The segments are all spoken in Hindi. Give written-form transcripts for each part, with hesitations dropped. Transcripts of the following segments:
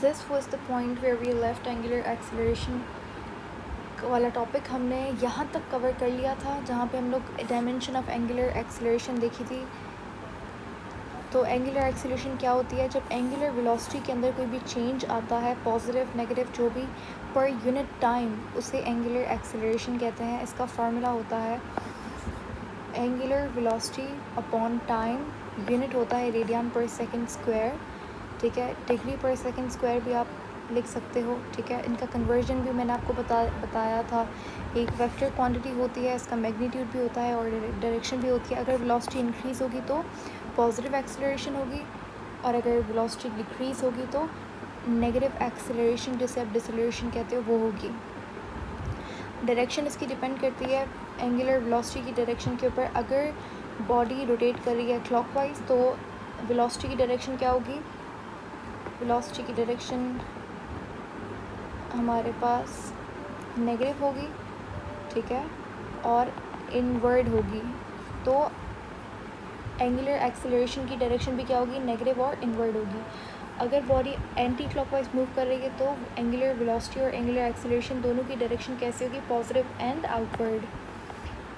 This was the point where we left angular acceleration वाला टॉपिक हमने यहाँ तक कवर कर लिया था, जहाँ पे हम लोग डायमेंशन ऑफ एंगुलर एक्सेलरेशन देखी थी। तो एंगुलर एक्सेलरेशन क्या होती है? जब एंगुलर वेलोसिटी के अंदर कोई भी चेंज आता है, पॉजिटिव नेगेटिव जो भी, पर यूनिट टाइम, उसे एंगुलर एक्सेलरेशन कहते हैं। इसका फार्मूला होता है angular velocity upon time, unit होता है रेडियन पर सेकंड स्क्वायर, ठीक है। डिग्री पर सेकंड स्क्वायर भी आप लिख सकते हो, ठीक है। इनका कन्वर्जन भी मैंने आपको बताया था। एक वेक्टर क्वांटिटी होती है, इसका मैग्नीट्यूड भी होता है और डायरेक्शन भी होती है। अगर वेलोसिटी इंक्रीज़ होगी तो पॉजिटिव एक्सेलरेशन होगी, और अगर वेलोसिटी डिक्रीज़ होगी तो नेगेटिव एक्सेलरेशन, जिसे आप डिसेलरेशन कहते हो, वो होगी। डायरेक्शन इसकी डिपेंड करती है एंगुलर वेलोसिटी की डायरेक्शन के ऊपर। अगर बॉडी रोटेट कर रही है क्लॉकवाइज तो वेलोसिटी की डायरेक्शन क्या होगी? वेलोसिटी की डायरेक्शन हमारे पास नेगेटिव होगी, ठीक है, और इनवर्ड होगी। तो एंगुलर एक्सेलरेशन की डायरेक्शन भी क्या होगी? नेगेटिव और इनवर्ड होगी। अगर बॉडी एंटी क्लॉकवाइज मूव कर रही है तो एंगुलर वेलोसिटी और एंगुलर एक्सेलरेशन दोनों की डायरेक्शन कैसी होगी? Positive and outward.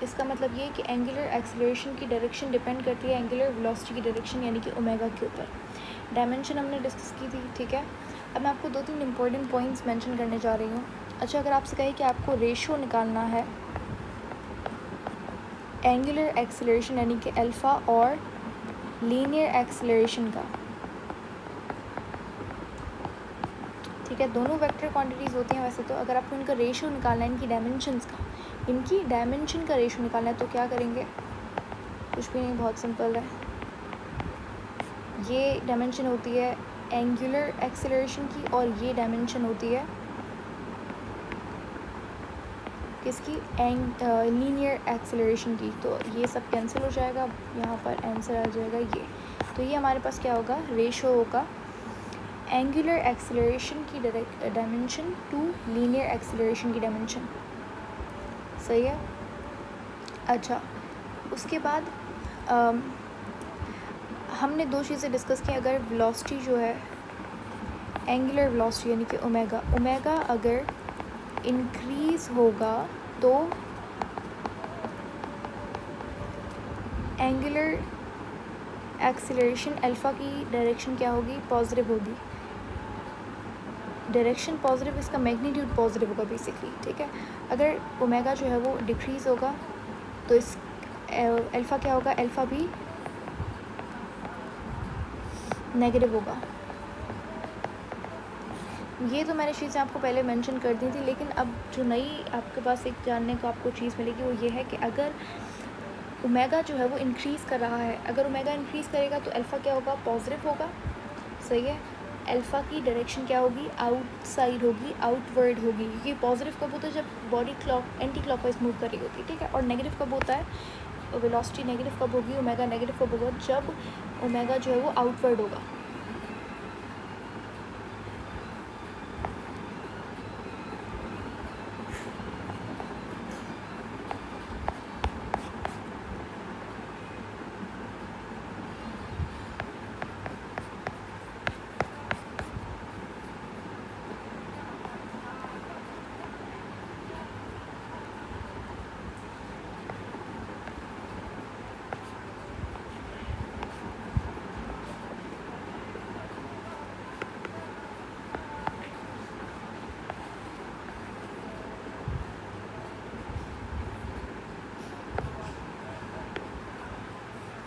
इसका मतलब ये है कि एंगुलर एक्सेलरेशन की डायरेक्शन डिपेंड करती है एंगुलर वेलोसिटी की डायरेक्शन, यानी कि ओमेगा के ऊपर। डायमेंशन हमने डिस्कस की थी, ठीक है। अब मैं आपको 2-3 इंपॉर्टेंट पॉइंट्स मेंशन करने जा रही हूँ। अच्छा, अगर आपसे कहे कि आपको रेशो निकालना है एंगुलर एक्सेलरेशन यानी कि अल्फ़ा और लीनियर एक्सेलरेशन का, ठीक है, दोनों वेक्टर क्वांटिटीज़ होती हैं वैसे तो। अगर आपको इनका रेशो निकालना है, इनकी डायमेंशंस का, इनकी डायमेंशन का रेशो निकालना है, तो क्या करेंगे? कुछ भी नहीं, बहुत सिंपल है। ये डायमेंशन होती है एंगुलर एक्सेलरेशन की और ये डायमेंशन होती है किसकी? लीनियर एक्सेलरेशन की। तो ये सब कैंसिल हो जाएगा, यहाँ पर आंसर आ जाएगा ये। तो ये हमारे पास क्या होगा? रेशो होगा एंगुलर एक्सेलरेशन की डायमेंशन टू लीनियर एक्सेलरेशन की डायमेंशन। सही है। अच्छा, उसके बाद हमने 2 चीज़ें डिस्कस की। अगर वेलोसिटी जो है, एंगुलर वेलोसिटी यानी कि ओमेगा अगर इंक्रीज़ होगा तो एंगुलर एक्सेलरेशन अल्फ़ा की डायरेक्शन क्या होगी? पॉजिटिव होगी। डायरेक्शन पॉजिटिव, इसका मैग्नीट्यूड पॉजिटिव होगा बेसिकली, ठीक है। अगर ओमेगा जो है वो डिक्रीज़ होगा तो इस अल्फ़ा क्या होगा? अल्फ़ा भी नेगेटिव होगा। ये तो मैंने चीज़ें आपको पहले मेंशन कर दी थी, लेकिन अब जो नई आपके पास एक जानने को आपको चीज़ मिलेगी वो ये है कि अगर ओमेगा जो है वो इंक्रीज़ कर रहा है, अगर ओमेगा इंक्रीज़ करेगा तो अल्फ़ा क्या होगा? पॉजिटिव होगा। सही है। अल्फ़ा की डायरेक्शन क्या होगी? आउटसाइड होगी, आउटवर्ड होगी। क्योंकि पॉजिटिव कब होता है? जब बॉडी एंटी क्लॉकवाइज मूव कर रही होती है, ठीक है। और नेगेटिव कब होता है? वेलोसिटी नेगेटिव कब होगी? ओमेगा नेगेटिव कब होगा? जब ओमेगा जो है वो आउटवर्ड होगा।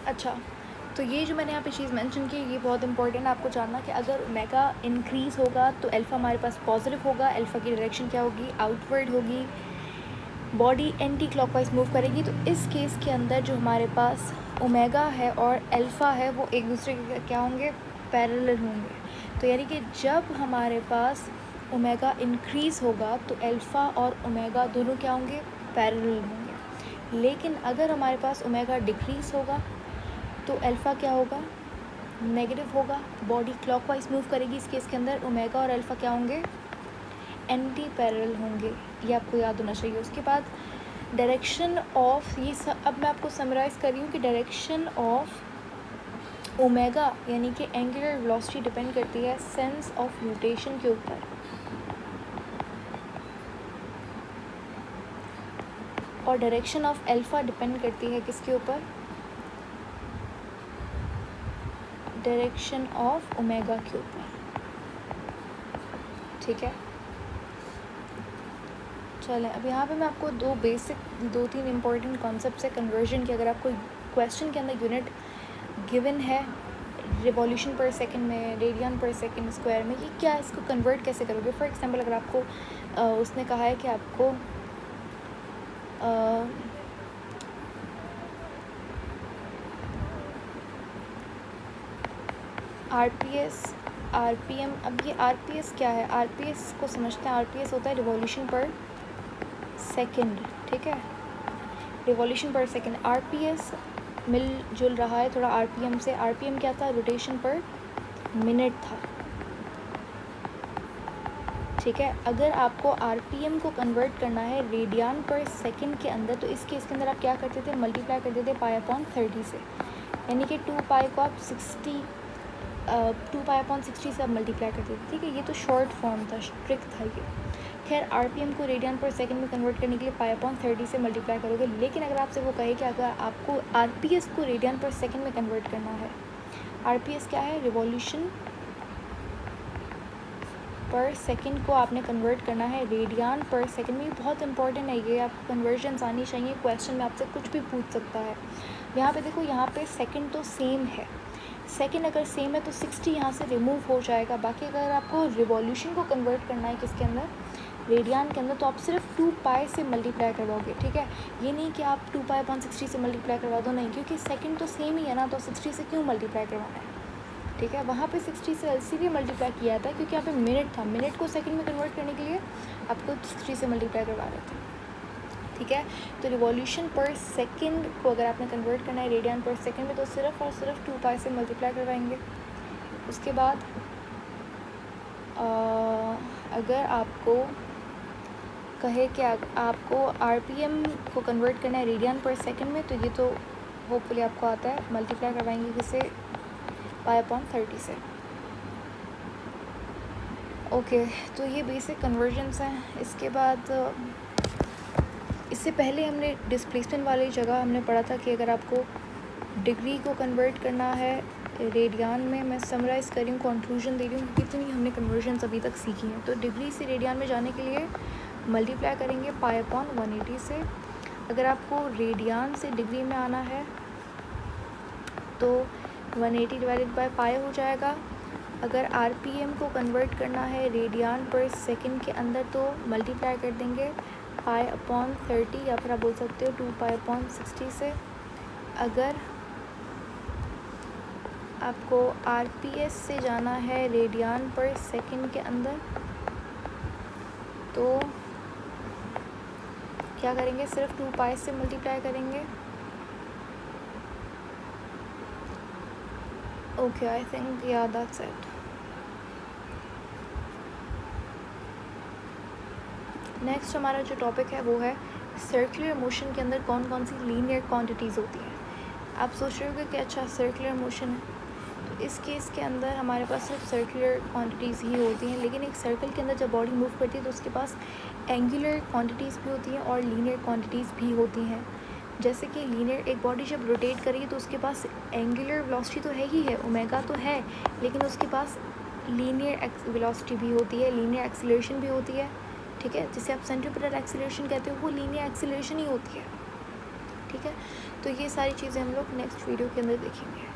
अच्छा, तो ये जो मैंने यहाँ पे चीज़ मेंशन की, ये बहुत इंपॉर्टेंट है आपको जानना कि अगर ओमेगा इंक्रीज़ होगा तो अल्फ़ा हमारे पास पॉजिटिव होगा। अल्फ़ा की डायरेक्शन क्या होगी? आउटवर्ड होगी। बॉडी एंटी क्लॉकवाइज मूव करेगी। तो इस केस के अंदर जो हमारे पास ओमेगा है और अल्फ़ा है वो एक दूसरे के क्या होंगे? पैरेलल होंगे। तो यानी कि जब हमारे पास ओमेगा इंक्रीज़ होगा तो अल्फ़ा और ओमेगा दोनों क्या होंगे? पैरेलल होंगे। लेकिन अगर हमारे पास ओमेगा डिक्रीज़ होगा तो अल्फ़ा क्या होगा? नेगेटिव होगा। बॉडी क्लॉकवाइज मूव करेगी। इस केस के अंदर ओमेगा और अल्फ़ा क्या होंगे? एंटी पैरेलल होंगे। ये आपको याद होना चाहिए। उसके बाद डायरेक्शन ऑफ, ये अब मैं आपको समराइज़ कर रही हूँ कि डायरेक्शन ऑफ ओमेगा यानी कि एंगुलर वेलोसिटी डिपेंड करती है सेंस ऑफ रोटेशन के ऊपर, और डायरेक्शन ऑफ अल्फा डिपेंड करती है किसके ऊपर, डायरेक्शन ऑफ ओमेगा के ऊपर। ठीक है, चलें अब यहाँ पे मैं आपको दो तीन इम्पोर्टेंट कॉन्सेप्ट्स है कन्वर्जन के। अगर आपको क्वेश्चन के अंदर यूनिट गिवन है रिवॉल्यूशन पर सेकंड में, रेडियन पर सेकंड स्क्वायर में, ये क्या है, इसको कन्वर्ट कैसे करोगे। फॉर एग्जांपल अगर आपको उसने कहा है कि आपको आरपीएम, अब ये आरपीएस क्या है, आरपीएस को समझते हैं। आरपीएस होता है रिवॉल्यूशन पर सेकंड। ठीक है, रिवॉल्यूशन पर सेकंड। आरपीएस मिलजुल रहा है थोड़ा आरपीएम से। आरपीएम क्या था, रोटेशन पर मिनट था। ठीक है, अगर आपको आरपीएम को कन्वर्ट करना है रेडियन पर सेकंड के अंदर, तो इस केस के अंदर आप क्या करते थे, मल्टीप्लाई करते थे पाई अपॉन 30 से, यानी कि 2 पाई को आप 2 पाई अपॉन 60 से आप मल्टीप्लाई करते थे। ठीक है, ये तो शॉर्ट फॉर्म था, ट्रिक था ये। खैर, आरपीएम को रेडियन पर सेकंड में कन्वर्ट करने के लिए पाई अपॉन 30 से मल्टीप्लाई करोगे। लेकिन अगर आपसे वो कहे कि अगर आपको आरपीएस को रेडियन पर सेकंड में कन्वर्ट करना है, आरपीएस क्या है, रिवॉल्यूशन पर सेकंड को आपने कन्वर्ट करना है रेडियन पर सेकंड में। बहुत इंपॉर्टेंट है ये, आपको कन्वर्जन्स आनी चाहिए। क्वेश्चन में आपसे कुछ भी पूछ सकता है। यहाँ पे देखो, यहाँ पे सेकंड तो सेम है, सेकंड अगर सेम है तो 60 यहाँ से रिमूव हो जाएगा। बाकी अगर आपको रिवॉल्यूशन को कन्वर्ट करना है किसके अंदर, रेडियन के अंदर, तो आप सिर्फ 2 पाई से मल्टीप्लाई करवाओगे। ठीक है, ये नहीं कि आप 2 पाई अपॉन 60 से मल्टीप्लाई करवा दो, नहीं, क्योंकि सेकंड तो सेम ही है ना, तो 60 से क्यों मल्टीप्लाई करवाना है। ठीक है, वहाँ पे 60 से इसीलिए मल्टीप्लाई किया था क्योंकि यहाँ पे मिनट था, मिनट को सेकंड में कन्वर्ट करने के लिए आपको 60 से मल्टीप्लाई करवा रहे थे। ठीक है, तो रिवॉल्यूशन पर सेकंड को अगर आपने कन्वर्ट करना है रेडियन पर सेकंड में, तो सिर्फ और सिर्फ 2 पाई से मल्टीप्लाई करवाएंगे। उसके बाद अगर आपको कहे कि आपको आरपीएम को कन्वर्ट करना है रेडियन पर सेकंड में, तो ये तो होपफुली आपको आता है, मल्टीप्लाई करवाएंगे किसे, पाई अपॉन 30 से। ओके, तो ये बेसिक कन्वर्जन्स हैं। इसके बाद इससे पहले हमने डिस्प्लेसमेंट वाली जगह हमने पढ़ा था कि अगर आपको डिग्री को कन्वर्ट करना है रेडियन में, मैं समराइज़ कर रही हूँ, कंक्लूजन दे रही हूँ, कितनी हमने कन्वर्जन्स अभी तक सीखी हैं। तो डिग्री से रेडियन में जाने के लिए मल्टीप्लाई करेंगे पाई अपॉन 180 से। अगर आपको रेडियन से डिग्री में आना है तो 180 डिवाइडेड बाय पाई हो जाएगा। अगर आरपीएम को कन्वर्ट करना है रेडियन पर सेकंड के अंदर, तो मल्टीप्लाई कर देंगे पाई अपॉन 30, या फिर आप बोल सकते हो 2 पाई अपॉन 60 से। अगर आपको आरपीएस से जाना है रेडियन पर सेकंड के अंदर, तो क्या करेंगे, सिर्फ 2 पाई से मल्टीप्लाई करेंगे। ओके, आई थिंक या दैट्स इट। नेक्स्ट हमारा जो टॉपिक है वो है सर्कुलर मोशन के अंदर कौन कौन सी लीनियर क्वांटिटीज़ होती हैं। आप सोच रहे हो कि अच्छा सर्कुलर मोशन है, तो इस केस के अंदर हमारे पास सिर्फ सर्कुलर क्वांटिटीज़ ही होती हैं। लेकिन एक सर्कल के अंदर जब बॉडी मूव करती है तो उसके पास एंगुलर क्वांटिटीज़ भी होती हैं और लीनियर क्वांटिटीज़ भी होती हैं। जैसे कि लीनियर, एक बॉडी जब रोटेट करेगी तो उसके पास एंगुलर वेलोसिटी तो है ही है, ओमेगा तो है, लेकिन उसके पास लीनियर वेलोसिटी भी होती है, लीनियर एक्सीलरेशन भी होती है। ठीक है, जिसे आप सेंट्रीपिटल एक्सीलरेशन कहते हो, वो लीनियर एक्सीलरेशन ही होती है। ठीक है, तो ये सारी चीज़ें हम लोग नेक्स्ट वीडियो के अंदर देखेंगे।